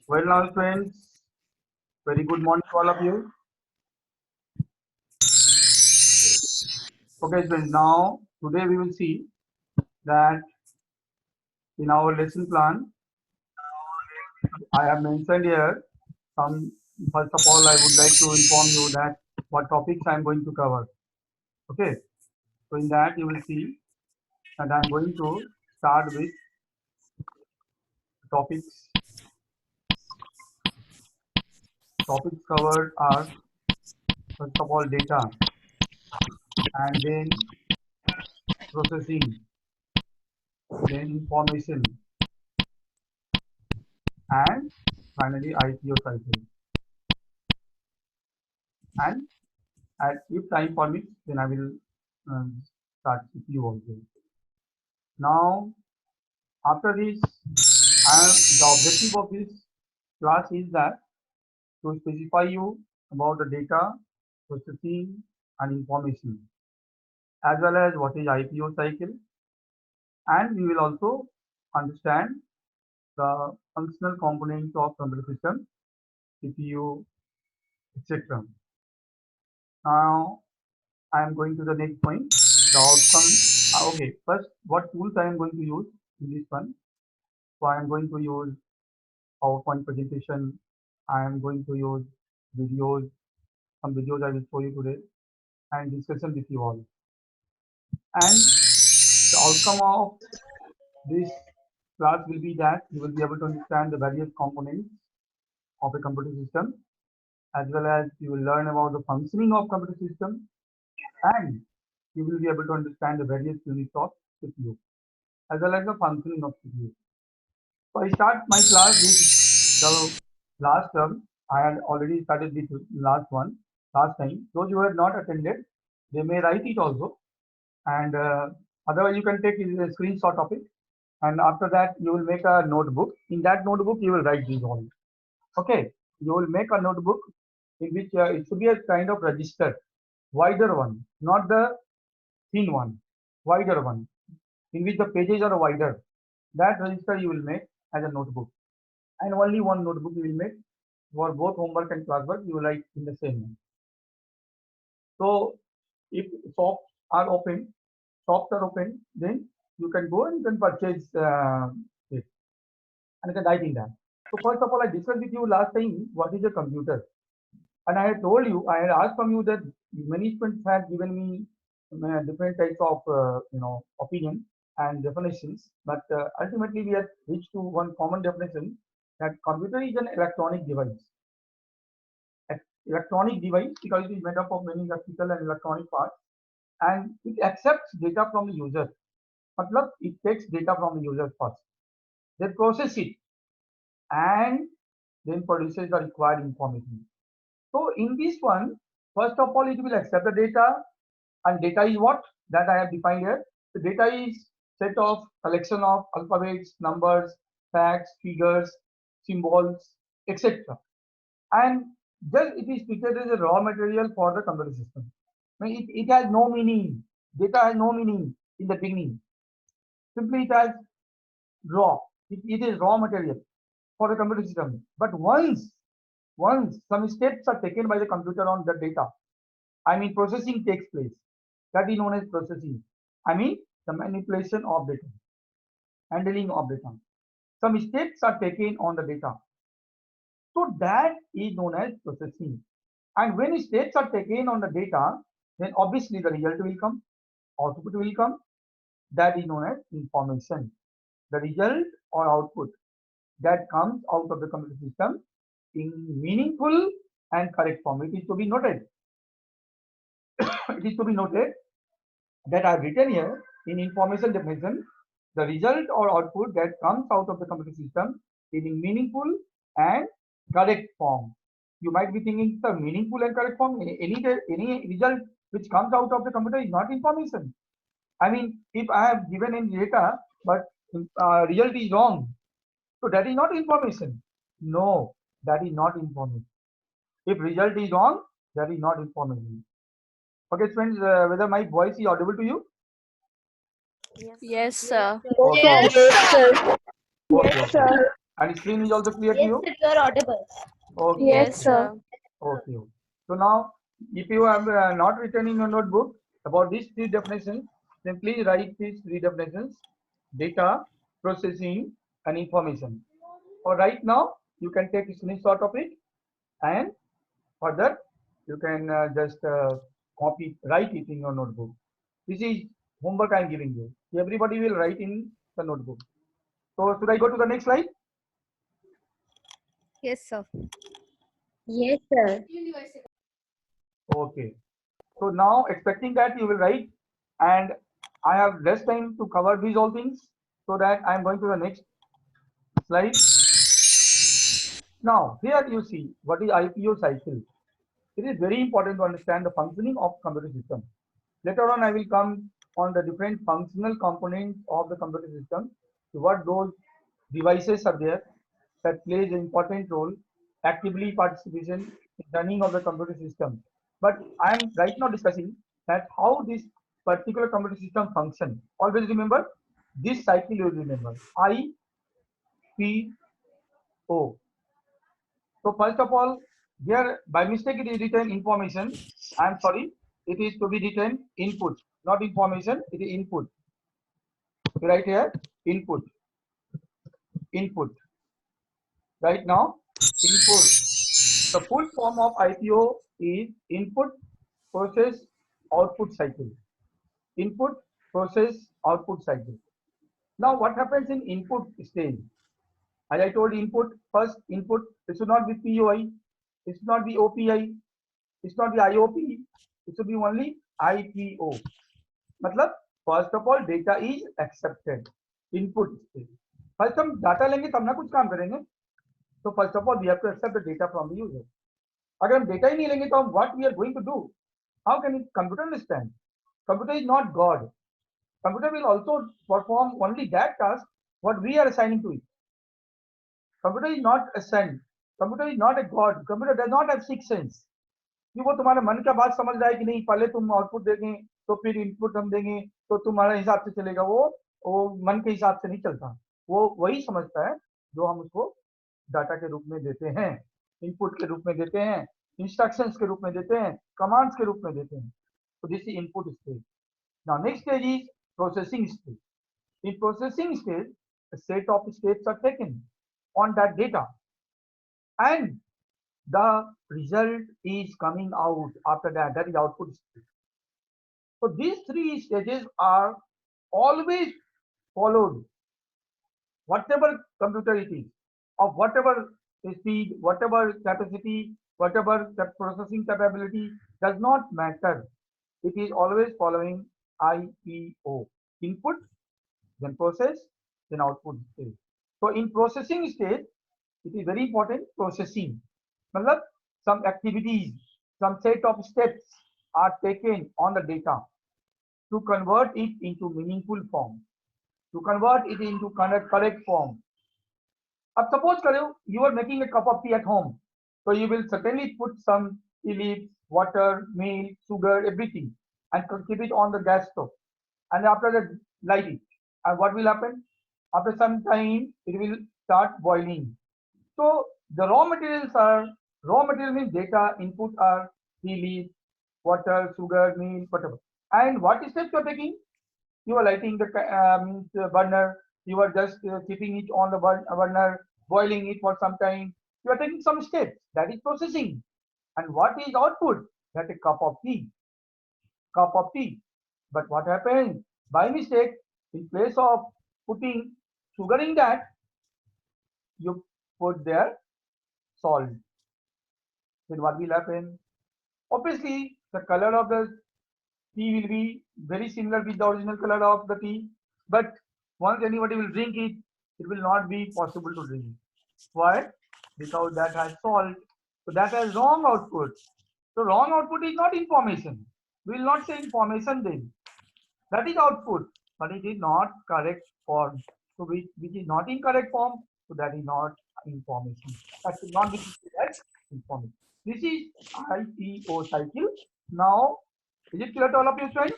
Well, now, friends, very good morning to all of you. Okay, friends, now today we will see that in our lesson plan, I have mentioned here some. First of all, I would like to inform you that what topics I am going to cover. Okay, so in that you will see that I am going to start with topics. Topics covered are first of all data, and then processing, then information, and finally IPO cycle. And if time permits, then I will start with you also. Now, after this, the objective of this class is that to specify you about the data, processing, and information, as well as what is IPO cycle, and we will also understand the functional components of computer system, CPU, etc. Now, I am going to the next point. The outcome. Okay, first, what tools I am going to use in this one? So I am going to use PowerPoint presentation. I am going to use videos. Some videos I will show you today and discussion with you all. And the outcome of this class will be that you will be able to understand the various components of a computer system, as well as you will learn about the functioning of computer system, and you will be able to understand the various units of CPU, as well as the functioning of CPU. So I start my class with the last term. I had already started with last one last time. Those who have not attended, they may write it also, and otherwise you can take a screenshot of it. And after that, you will make a notebook. In that notebook, you will write these all. Okay, you will make a notebook in which it should be a kind of register, wider one, not the thin one, wider one, in which the pages are wider. That register you will make as a notebook, and only one notebook you will make for both homework and classwork. You will write in the same one. So if shops are open, then you can go and you can purchase it, and you can write in that. So first of all, I discussed with you last time what is a computer, and I had told you, I had asked from you that many students had given me different types of opinion and definitions, but ultimately we have reached to one common definition that computer is an electronic device. Electronic device because it is made up of many electrical and electronic parts, and it accepts data from the user. Matlab, it takes data from the user first, then process it, and then produces the required information. So in this one, first of all, it will accept the data, and data is what? That I have defined here. The data is set of collection of alphabets, numbers, facts, figures, symbols, etc. And just it is treated as a raw material for the computer system. I mean, it has no meaning. Data has no meaning in the beginning. Simply it has raw. It is raw material for the computer system. But once some steps are taken by the computer on the data, I mean processing takes place. That is known as processing. I mean the manipulation of data, handling of data. Some steps are taken on the data. So that is known as processing. And when steps are taken on the data, then obviously the result will come, output will come. That is known as information. The result or output that comes out of the computer system in meaningful and correct form. It is to be noted. It is to be noted that I have written here in information definition the result or output that comes out of the computer system in meaningful and correct form. You might be thinking the meaningful and correct form. Any result which comes out of the computer is not information. I mean, if I have given in data, but result is wrong, so that is not information. No, that is not information. If result is wrong, that is not information. Okay, friends, whether my voice is audible to you? Yes, sir. Okay, Yes, okay, sir. okay, okay. And screen is also clear to Yes, you? sir, you are audible. Okay. Yes, sir. Okay. So now, if you have not written in your notebook about these three definitions, then please write these three definitions: data, processing, and information. For right now, you can take a screenshot of it, and further, you can just copy, write it in your notebook. This is homework I am giving you. Everybody will write in the notebook. So should I go to the next slide? Yes, sir. Yes, sir. Okay. So now expecting that you will write, and I have less time to cover these all things, so that I am going to the next slide. Now here you see what is IPO cycle. It is very important to understand the functioning of computer system. Later on I will come on the different functional components of the computer system, to what those devices are there that plays an important role, actively participation in running of the computer system. But I am right now discussing that how this particular computer system function. Always remember this cycle, you will remember IPO. So first of all, here by mistake it is written information. I am sorry, it is to be written input, not information, it is input. Right here, input, input. Right now, input. The full form of IPO is input, process, output cycle. Input, process, output cycle. Now, what happens in input stage? As I told, input, first input, it should not be POI, it should not be OPI, it should not be IOP, it should be only IPO. मतलब first of all data is accepted. Input stage. First हम data लेंगे तब ना कुछ काम करेंगे. So first of all we have to accept the data from the user. अगर हम data ही नहीं लेंगे तो हम what we are going to do? How can it computer understand? Computer is not God. Computer will also perform only that task what we are assigning to it. Computer is not assigned. Computer is not a God. Computer does not have sixth sense. कि वो तुम्हारे मन का बात समझ रहा है कि नहीं, पहले तुम आउटपुट देंगे तो फिर इनपुट हम देंगे तो तुम्हारे हिसाब से चलेगा, वो मन के हिसाब से नहीं चलता. वो वही समझता है जो हम उसको डाटा के रूप में देते हैं, इनपुट के रूप में देते हैं, इंस्ट्रक्शंस के रूप में देते हैं, कमांड्स के रूप में देते हैं. तो this is input stage. Now next stage is processing stage. In processing stage, a set of steps are taken on that data, and the result is coming out after that. That is output stage. So these three stages are always followed. Whatever computer it is, of whatever speed, whatever capacity, whatever processing capability, does not matter. It is always following IPO. Input, then process, then output stage. So in processing stage, it is very important processing. मतलब some activities, some set of steps are taken on the data to convert it into meaningful form, to convert it into correct form. अब suppose करो you are making a cup of tea at home, so you will certainly put some tea leaves, water, milk, sugar, everything, and keep it on the gas stove, and after that light it, and what will happen? After some time it will start boiling. So the raw material means data input are tea leaves, water, sugar, milk, whatever. And what steps you are taking? You are lighting the burner. You are just keeping it on the burner, boiling it for some time. You are taking some steps. That is processing. And what is output? That a cup of tea. Cup of tea. But what happens? By mistake, in place of putting sugar in that, you put there salt. Then what will happen? Obviously, the color of the tea will be very similar with the original color of the tea, but once anybody will drink it, it will not be possible to drink. Why? Because that has salt. So that has wrong output. So wrong output is not information. We will not say information then. That is output, but it is not correct form. So which is not in correct form, so that is not information. That should not be considered as information. This is IPO cycle. Now, is it clear to all of you, friends?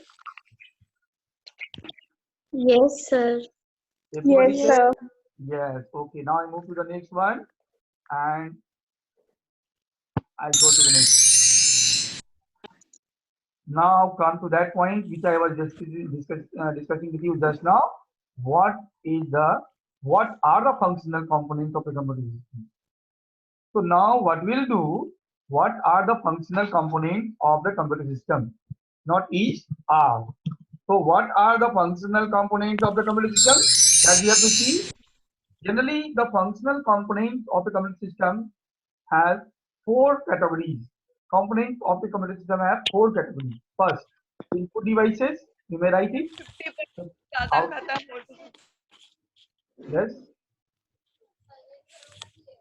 Yes, sir. Everybody Yes, clear? sir. Yes. Okay. Now I move to the next one, and I go to the next. Now come to that point which I was just discussing with you just now. What is the what are the functional components of a computer system? So now what we'll do, what are the functional components of the computer system? Not is, are. So what are the functional components of the computer system that we have to see? Generally, the functional components of the computer system has four categories. Components of the computer system have four categories. First, input devices. You may write it. 50% ज़्यादा Out. खत्म हो चुकी Yes.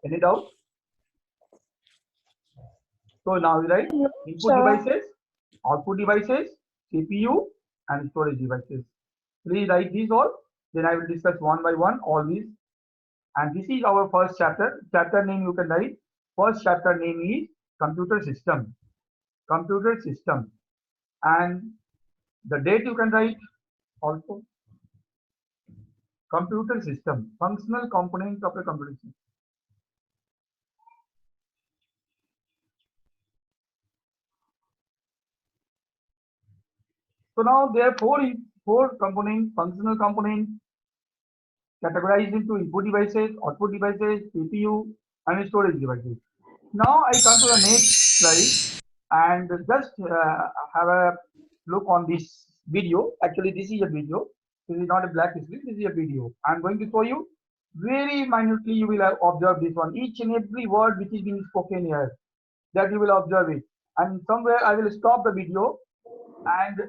Any doubt? So now we write input devices, output devices, CPU, and storage devices. Please write these all. Then I will discuss one by one all these. And this is our first chapter. Chapter name you can write. First chapter name is computer system. Computer system. And the date you can write also. Computer system. Functional components of a computer system. So now there are four components, functional components categorized into input devices, output devices, CPU, and storage devices. Now I come to the next slide and just have a look on this video. Actually, this is a video. This is not a black screen. This is a video. I'm going to show you very minutely. You will observe this one. Each and every word which is being spoken here, that you will observe it. And somewhere I will stop the video and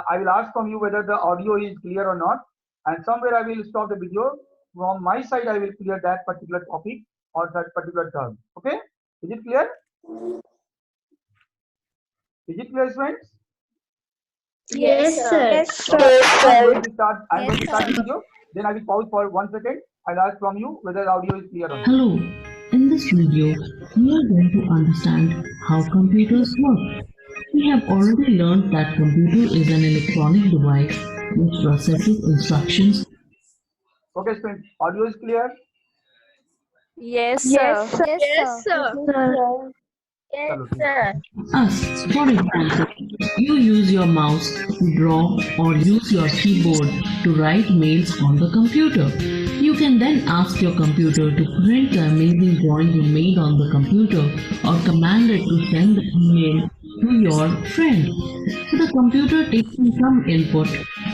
I will ask from you whether the audio is clear or not. And somewhere I will stop the video. From my side, I will clear that particular topic or that particular term. Okay? Is it clear? Is it clear, friends? Yes, sir. I'm going to start. I'm Yes, going to start the sir. video. Then I will pause for 1 second. I'll ask from you whether the audio is clear or not. Hello, in this video, we are going to understand how computers work. We have already learned that computer is an electronic device which processes instructions. Okay, friends. Audio is clear. Yes, sir. Yes, sir. Chalo, Yes, ठीक है. sir. Us, for example, you use your mouse to draw or use your keyboard to write mails on the computer. You can then ask your computer to print the amazing drawing you made on the computer or command it to send the email to your friend. So the computer takes in some input,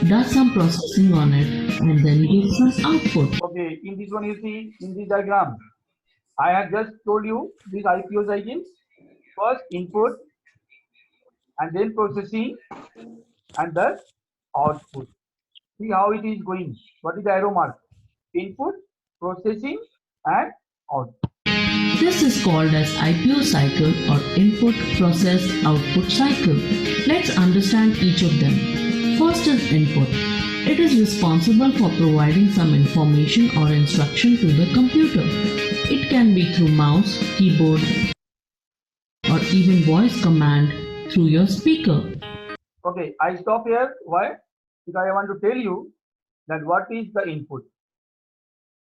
does some processing on it, and then gives us output. Okay, in this one you see in this diagram, I have just told you this IPO cycle. First input and then processing and thus output. See how it is going. What is the arrow mark? Input, processing and output. This is called as IPO cycle or input process output cycle. Let's understand each of them. First is input. It is responsible for providing some information or instruction to the computer. It can be through mouse, keyboard, or even voice command through your speaker. Okay, I stop here. Why? Because I want to tell you that what is the input.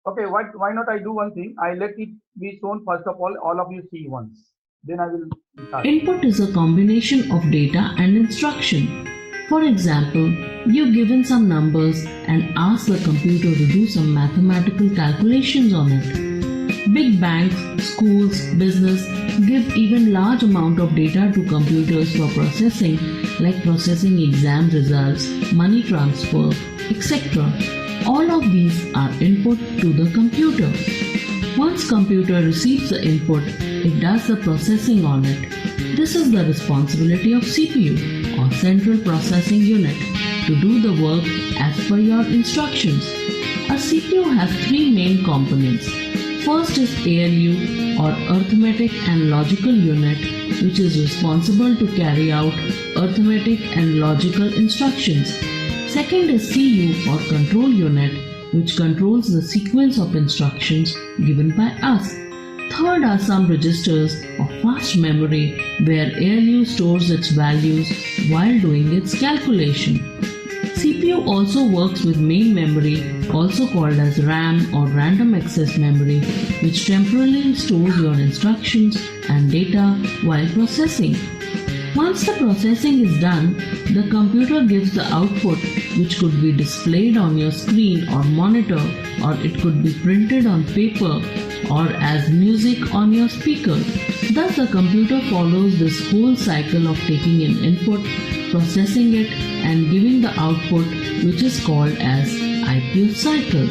Okay, why not I do one thing? I let it be shown first of all of you see once. Then I will start. Input is a combination of data and instruction. For example, you're given some numbers and ask the computer to do some mathematical calculations on it. Big banks, schools, business give even large amount of data to computers for processing, like processing exam results, money transfer, etc. All of these are input to the computer. Once computer receives the input, it does the processing on it. This is the responsibility of CPU or Central Processing Unit to do the work as per your instructions. A CPU has three main components. First is ALU or Arithmetic and Logical Unit, which is responsible to carry out arithmetic and logical instructions. Second is CU or Control Unit, which controls the sequence of instructions given by us. Third are some registers of fast memory where ALU stores its values while doing its calculation. CPU CPU also works with main memory, also called as RAM or random access memory, which temporarily stores your instructions and data while processing. Once the processing is done, the computer gives the output, which could be displayed on your screen or monitor, or it could be printed on paper or as music on your speaker. Thus, the computer follows this whole cycle of taking in input, processing it, and giving the output, which is called as IPO cycle.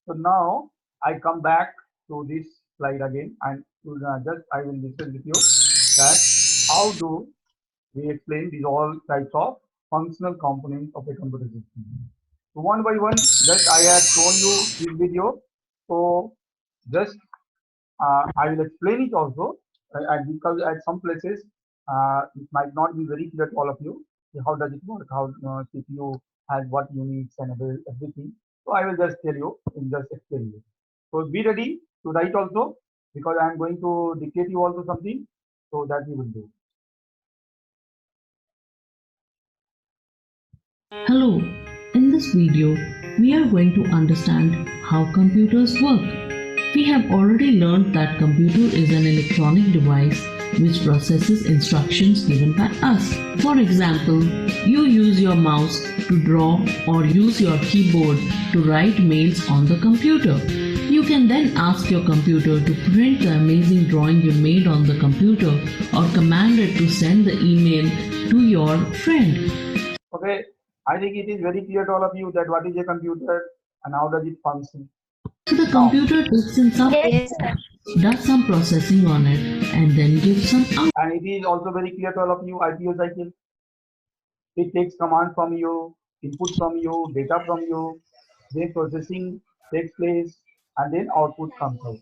So now I come back to this slide again, and I will listen with you that how do we explain these all types of functional components of a computer system. So one by one, just I have shown you this video. So just I will explain it also, because at some places it might not be very clear to all of you. How does it work? How CPU has what units and everything. So I will just tell you and just explain you. So be ready to write also, because I am going to dictate you also something, so that you will do. Hello, in this video, we are going to understand how computers work. We have already learned that computer is an electronic device which processes instructions given by us. For example, you use your mouse to draw or use your keyboard to write mails on the computer. You can then ask your computer to print the amazing drawing you made on the computer or command it to send the email to your friend. Okay, I think it is very clear to all of you that what is a computer and how does it function. So the computer takes in some Yes, sir. does some processing on it and then gives some out. And it is also very clear to all of you, IPO cycle. It takes command from you, input from you, data from you, then processing takes place, and then output comes out.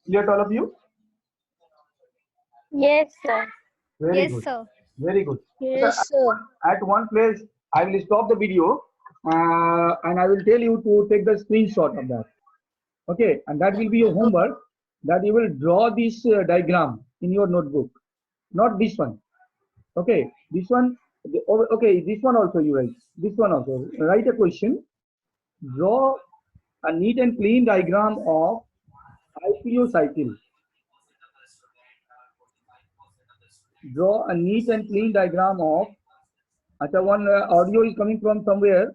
Clear to all of you? Yes, sir. Very Yes, good. sir. Very good. Yes, sir. At one place, I will stop the video and I will tell you to take the screenshot of that. Okay, and that will be your homework, that you will draw this diagram in your notebook. Not this one. Okay, this one. Okay, this one also you write. This one also. Write a question. Draw a neat and clean diagram of IPO cycle. Draw a neat and clean diagram of. अच्छा, one audio is coming from somewhere.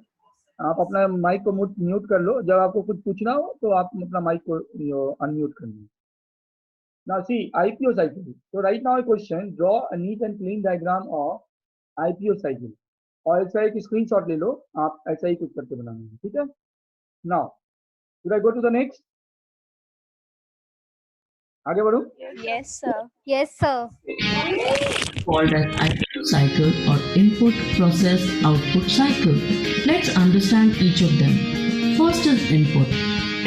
आप अपना mic को mute कर लो. जब आपको कुछ पूछना हो तो आप अपना माइक को अनम्यूट कर लो. Now see IPO cycle. So right now a question. Draw a neat and clean diagram of IPO cycle. और ऐसा एक स्क्रीनशॉट ले लो. आप ऐसा ही कुछ करके बनाना. ठीक है? Now, should I go to the next? आगे बढ़ूं? Yes, sir. Yes, sir. Called as IPO cycle or input, process, output cycle. Let's understand each of them. First is input.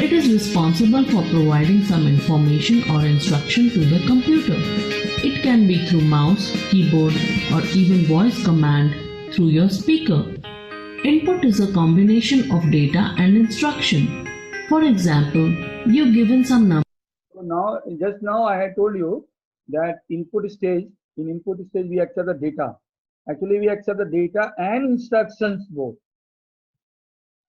It is responsible for providing some information or instruction to the computer. It can be through mouse, keyboard, or even voice command through your speaker. Input is a combination of data and instruction. For example, you're given some number. So now, just now I had told you that in input stage we accept the data. Actually, we accept the data and instructions both.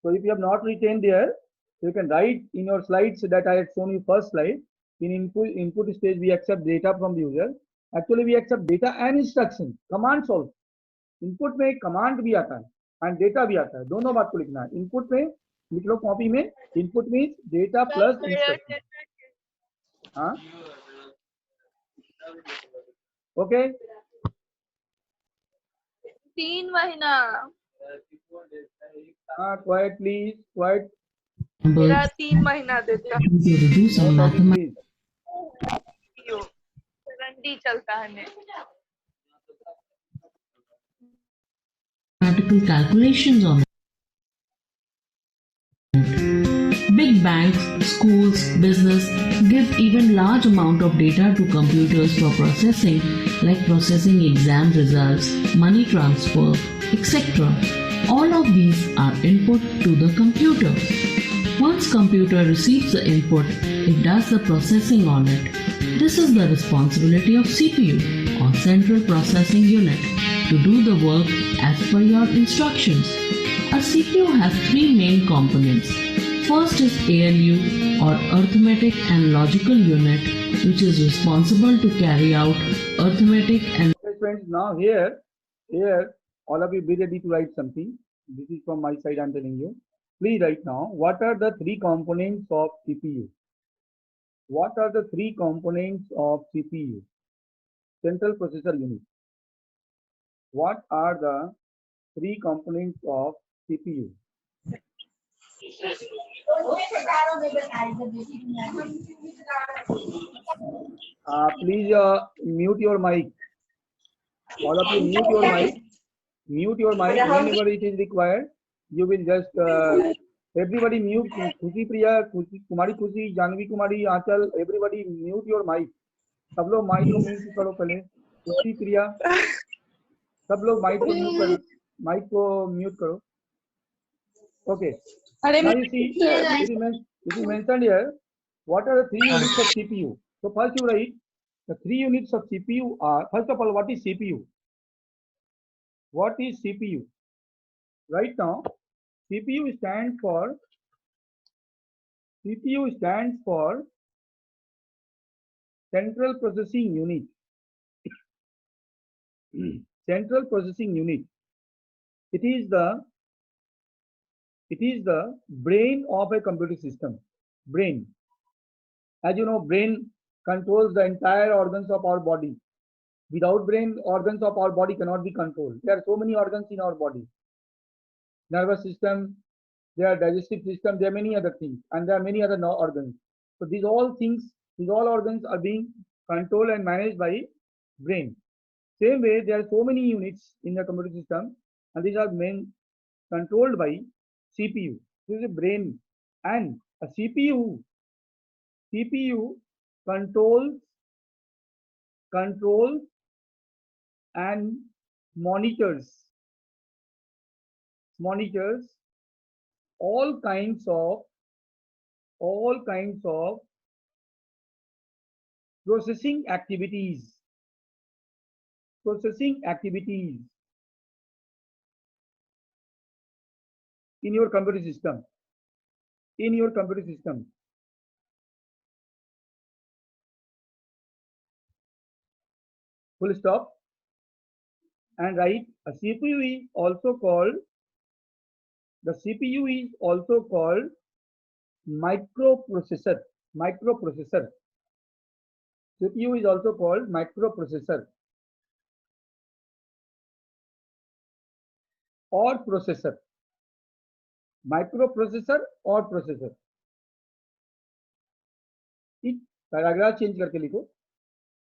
So if you have not retained there, you can write in your slides that I had shown you first slide. In input stage, we accept data from the user. Actually, we accept data and instructions, commands also. Input में command भी आता है and data भी आता है. दोनों बात को लिखना है. Input में लिख लो कॉपी में. Input means data plus instruction. हाँ? Okay. 3 महीना. हाँ, quiet please, quiet. मेरा 3 महीना देता To do some Please. रंडी चलता है ने. mathematical calculations on it. Big banks, schools, business give even large amount of data to computers for processing, like processing exam results, money transfer, etc. All of these are input to the computer. Once computer receives the input, it does the processing on it. This is the responsibility of CPU or Central Processing Unit to do the work as per your instructions. A CPU has three main components. First is ALU or Arithmetic and Logical Unit, which is responsible to carry out arithmetic and Okay, friends, now here, all of you be ready to write something. This is from my side, I'm telling you. Please write now, what are the three components of CPU? What are the three components of CPU? Central Processor Unit. What are the three components of CPU? Please mute your mic. All of you mute your mic. Mute your mic whenever it is required. You will just everybody mute. Khushi Priya, Kumari Khushi, Janvi Kumari, Achal, everybody mute your mic. सब लोग mic को mute करो पहले. खुशी प्रिया, सब लोग mic को mute करो. माइक को म्यूट करो. Okay. Now you see, it is mentioned here. What are the three units of CPU? So first you write the three units of CPU are, first of all, what is CPU? What is CPU? Right now, CPU stands for Central Processing Unit. Central Processing Unit. It is the brain of a computer system. Brain. As you know, brain controls the entire organs of our body. Without brain, organs of our body cannot be controlled. There are so many organs in our body. Nervous system, there are digestive system, there are many other things, and there are many other organs. So these all organs are being controlled and managed by brain. Same way, there are so many units in the computer system, and these are controlled by CPU. This is a brain, and a CPU controls and monitors all kinds of processing activities in your computer system. Full stop. And write a CPU is also called microprocessor. CPU is also called microprocessor or processor. Microprocessor or processor. It paragraph change करके लिखो.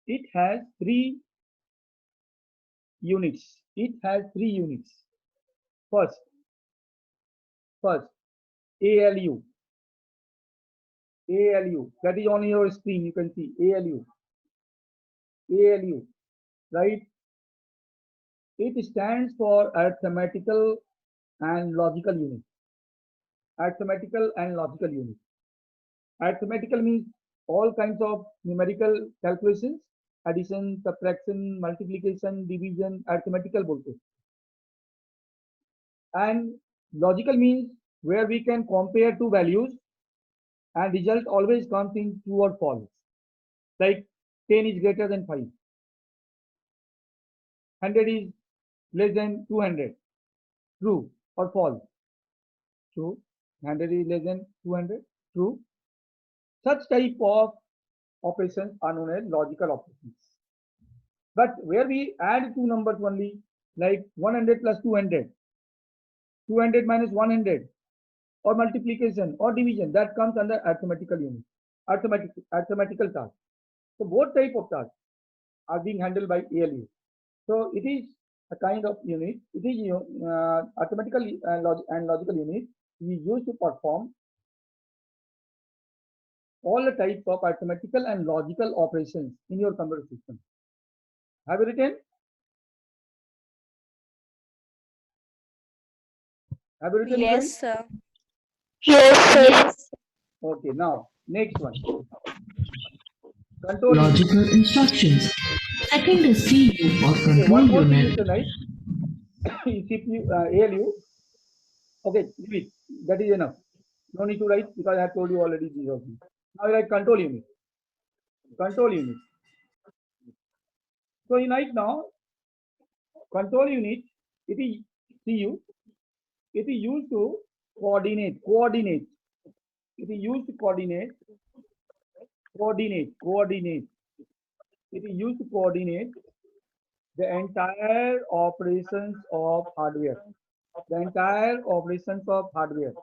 It has three units. First, ALU. That is on your screen. You can see ALU. Right? It stands for arithmetical and logical unit. Arithmetical means all kinds of numerical calculations, addition, subtraction, multiplication, division, arithmetical bolte. And logical means where we can compare two values and result always comes in true or false. Like 10 is greater than 5. 100 is less than 200. True or false? True. 100 is less than 200. True. Such type of operations are known as logical operations. But where we add two numbers only, like 100 plus 200, 200 minus 100, or multiplication or division, that comes under arithmetical unit, arithmetical task. So both type of tasks are being handled by ALU. So it is a kind of unit. It is arithmetical and logical unit we use to perform all the types of arithmetical and logical operations in your computer system. Have you written? Yes, sir. Okay, now next one. Control logical instructions. Second is CU or control one more thing unit. is tonight. CPU, ALU. Okay, leave it. That is enough. No need to write because I have told you already these are things. Now write control unit. Control unit. So in right now, control unit, it is CU. It is used to coordinate. It is used to coordinate. It is used to coordinate the entire operations of hardware. The entire operations of hardware.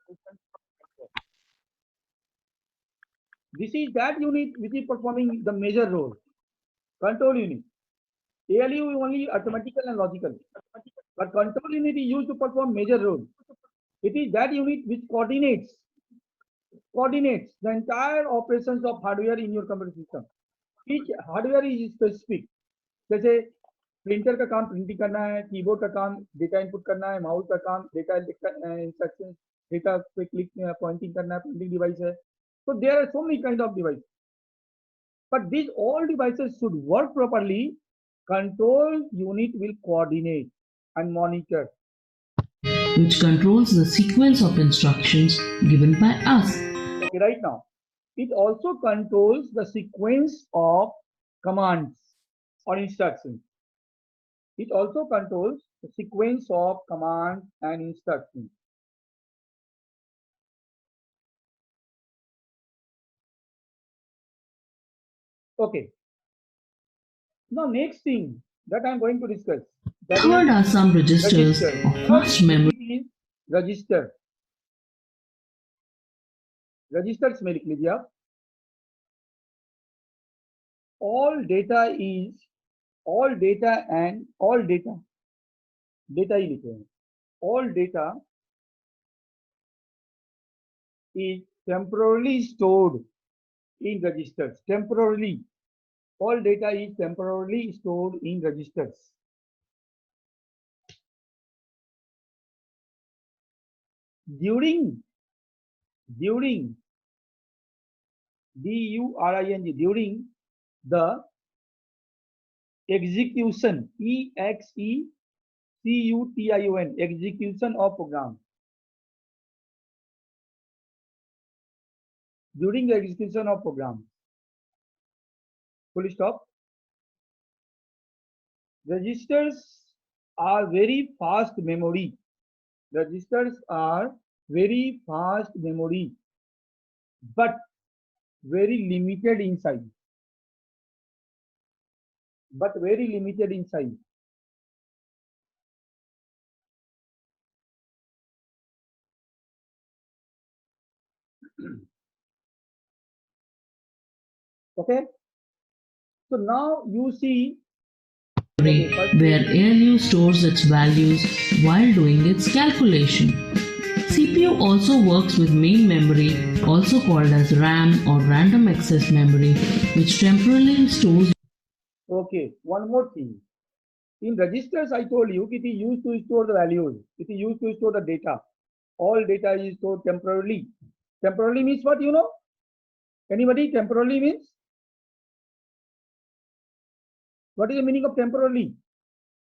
This is that unit which is performing the major role. Control unit. ALU is only arithmetical and logical, but control unit is used to perform major role. It is that unit which coordinates the entire operations of hardware in your computer system. Each hardware is specific. जैसे printer का काम printing करना है, keyboard का काम data input करना है, mouse का काम डेटा इंस्ट्रक्शन डेटा पे क्लिक पॉइंटिंग करना है, प्रिंटिंग डिवाइस है. So there are so many kind of devices, but these all devices should work properly. Control unit will coordinate and monitor, which controls the sequence of instructions given by us. okay, right now. It also controls the sequence of commands or instructions. It also controls the sequence of commands and instructions. Okay. Now next thing that I am going to discuss. that is Third are some registers register. of fast memory. is register. Registers में लिख लीजिए आप. All data ही लिखे हैं. All data is temporarily stored in registers. Temporarily. All data is temporarily stored in registers. During during the execution, EXECUTION, execution of program. During the execution of program. Full stop. Registers are very fast memory. Registers are very fast memory, but very limited in size. Okay. So now you see where ALU stores its values while doing its calculation. CPU also works with main memory, also called as RAM or random access memory, which temporarily stores. Okay, one more thing. In registers, I told you it is used to store the values. It is used to store the data. All data is stored temporarily. Temporarily means what, you know? Anybody? Temporarily means? What is the meaning of temporarily?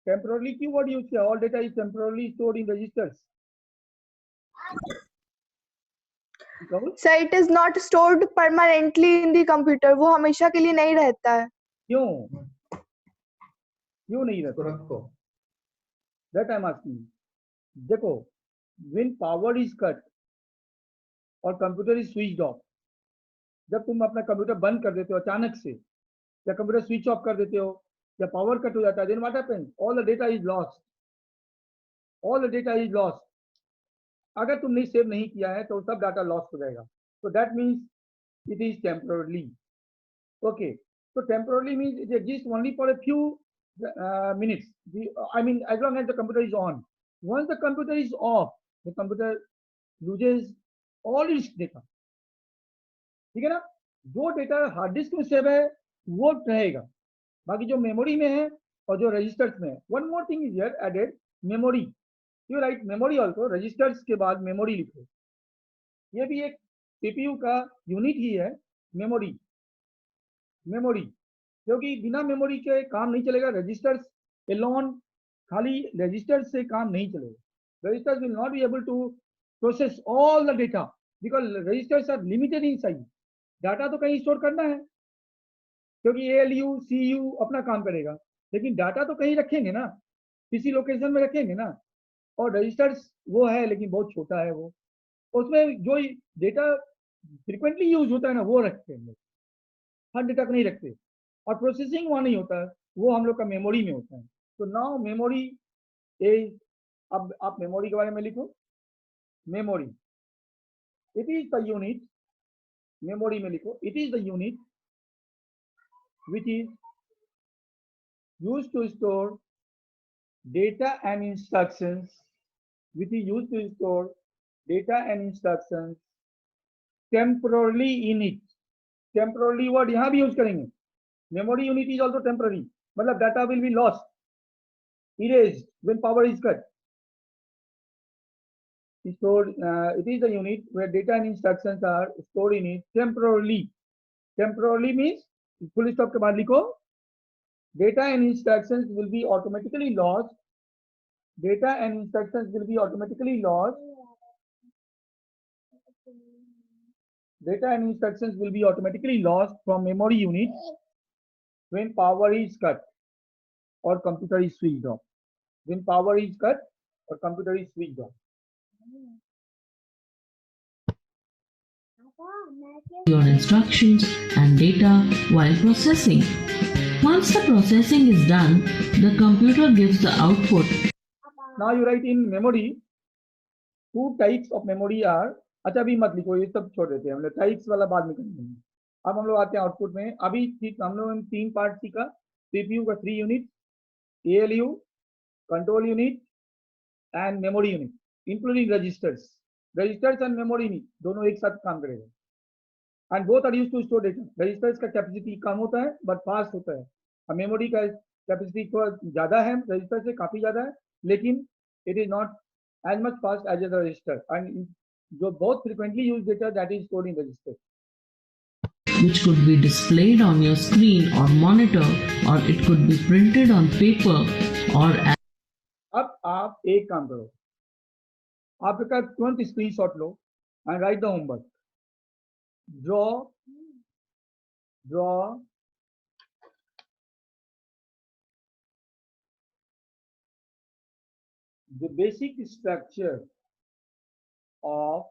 Temporarily, what do you say? All data is temporarily stored in registers. So it is not stored permanently in the computer. वो हमेशा के लिए नहीं रहता है. क्यों नहीं रहता? That I'm asking. देखो, when power is cut और कंप्यूटर is switched off, जब तुम अपना कंप्यूटर बंद कर देते हो अचानक से, या कंप्यूटर स्विच ऑफ कर देते हो, या पावर कट हो जाता है, then what happens? All the data is lost. अगर तुमने सेव नहीं किया है तो सब डाटा लॉस्ट हो जाएगा. So that means it is temporarily. Okay. So temporarily means it exists only for a few minutes. I mean, as long as the computer is on. Once the computer is off, the computer loses all its data. ठीक है ना? जो data hard disk में save है वो रहेगा, बाकी जो मेमोरी में है और जो रजिस्टर्स में है. One more thing is here added, memory. You write memory also. Registers के बाद मेमोरी लिखो. ये भी एक सीपीयू का यूनिट ही है, मेमोरी. क्योंकि बिना मेमोरी के काम नहीं चलेगा. रजिस्टर्स एलोन खाली registers से काम नहीं चलेगा. Registers will not be able to process all the data because registers are limited in size. Data तो कहीं स्टोर करना है क्योंकि ALU CU अपना काम करेगा, लेकिन डाटा तो कहीं रखेंगे ना, किसी लोकेशन में रखेंगे ना. और रजिस्टर्स वो है लेकिन बहुत छोटा है, वो उसमें जो डेटा फ्रिक्वेंटली यूज होता है ना वो रखते हैं, हर डेटा को नहीं रखते. और प्रोसेसिंग वहाँ नहीं होता है, वो हम लोग का मेमोरी में होता है. तो नाउ मेमोरी इज, अब आप मेमोरी के बारे में लिखो. Memory it is the unit, memory में लिखो, it is the unit which is used to store data and instructions, which is used to store data and instructions temporarily in it. Temporarily word यहाँ भी use करेंगे. Memory unit is also temporary, मतलब data will be lost, erased when power is cut. Stored, it is the unit where data and instructions are stored in it temporarily. Temporarily means full stop के बाद लिखो, data and instructions will be automatically lost. Data and instructions will be automatically lost. Data and instructions will be automatically lost from memory unit when power is cut or computer is switched off. When power is cut or computer is switched off. Your instructions and data while processing. Once the processing is done, the computer gives the output. Now you write in memory, two types of memory are, अच्छा अभी मत लिखो, ये सब छोड़ देते हैं हम लोग, टाइप्स वाला बाद में करेंगे. अब हम लोग आते हैं आउटपुट में. अभी हम लोग तीन पार्ट सीखा. सीपीयू का 3 unit, ALU, control unit and memory unit, including registers. Registers and memory unit दोनों एक साथ काम करेगा. And both are used to store data. Registers का कैपेसिटी कम होता है बट फास्ट होता है, और मेमोरी का कैपेसिटी थोड़ा ज्यादा है, रजिस्टर से काफी ज्यादा है, लेकिन it is not as much fast as a register. And जो बहुत frequently use data that is stored in register, which could be displayed on your screen or monitor, or it could be printed on paper or अब आप एक काम करो, आपका तुरंत screenshot low and right the homework. Draw the basic structure of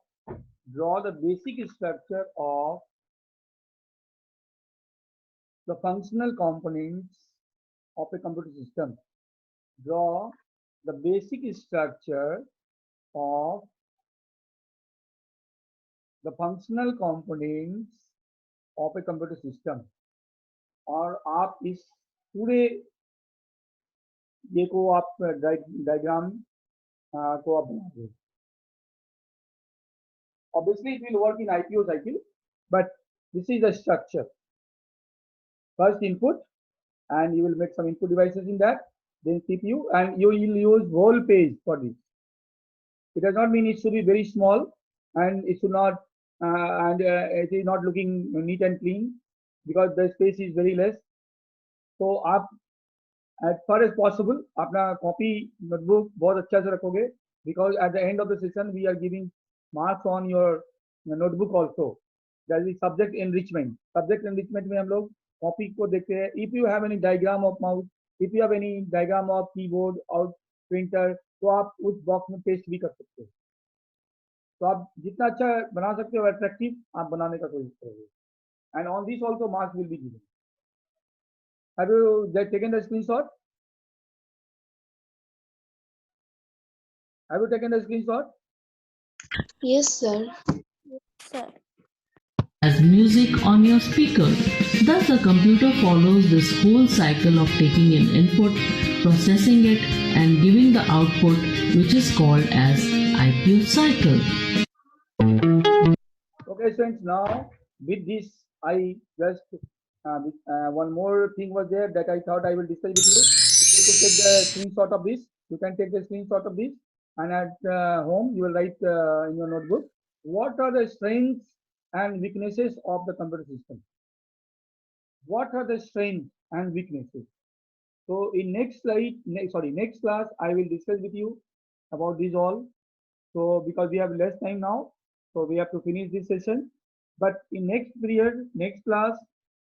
the functional components of a computer system. Draw the basic structure of the functional components of a computer system. और आप इस पूरे ये को आप डायग्राम को आप बनाओगे. Obviously it will work in IPO cycle, but this is the structure. First input, and you will make some input devices in that, then CPU, and you will use whole page for this. It does not mean it should be very small, and it should not, it is not looking neat and clean because the space is very less. So आप as far as possible अपना copy notebook बहुत अच्छा से रखोगे, because at the end of the session we are giving marks on your notebook also. That is subject enrichment. Subject enrichment में हम लोग copy को देखते हैं. If you have any diagram of mouse, if you have any diagram of keyboard or printer, तो आप उस box में पेस्ट भी कर सकते हो. तो आप जितना अच्छा बना सकते हो अट्रैक्टिव, आप बनाने का कोशिश करोगे. And on this also marks will be given. Have you taken the screenshot? Have you taken the screenshot? Yes, sir. as music on your speaker. Thus, the computer follows this whole cycle of taking in input, processing it, and giving the output, which is called as IPO cycle. Okay, students, now with this, I just one more thing was there that I thought I will discuss with you. If you could take the screenshot of this, you can take the screenshot of this, and at home you will write in your notebook what are the strengths and weaknesses of the computer system. What are the strengths and weaknesses? So in next slide, next class, I will discuss with you about these all. So because we have less time now, so we have to finish this session. But in next period, next class,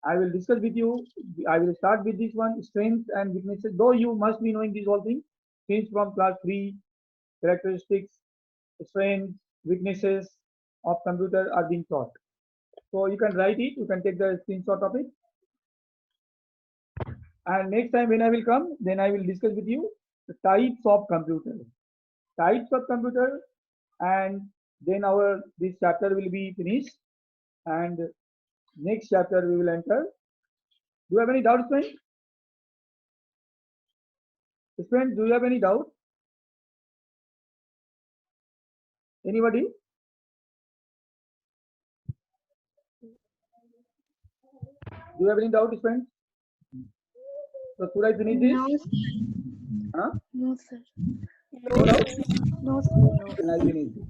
I will discuss with you. I will start with this one, strengths and weaknesses. Though you must be knowing these all things since from class 3, characteristics, strengths, weaknesses of computer are being taught. So you can write it. You can take the screenshot of it. And next time when I will come, then I will discuss with you the types of computer. Types of computer, and then this chapter will be finished. And next chapter we will enter. Do you have any doubts, friends? Friends, do you have any doubt? Anybody? Do you have any doubt, friends? So should I finish this? No, Huh? no, sir. No doubt? No, sir. Then I'll finish this.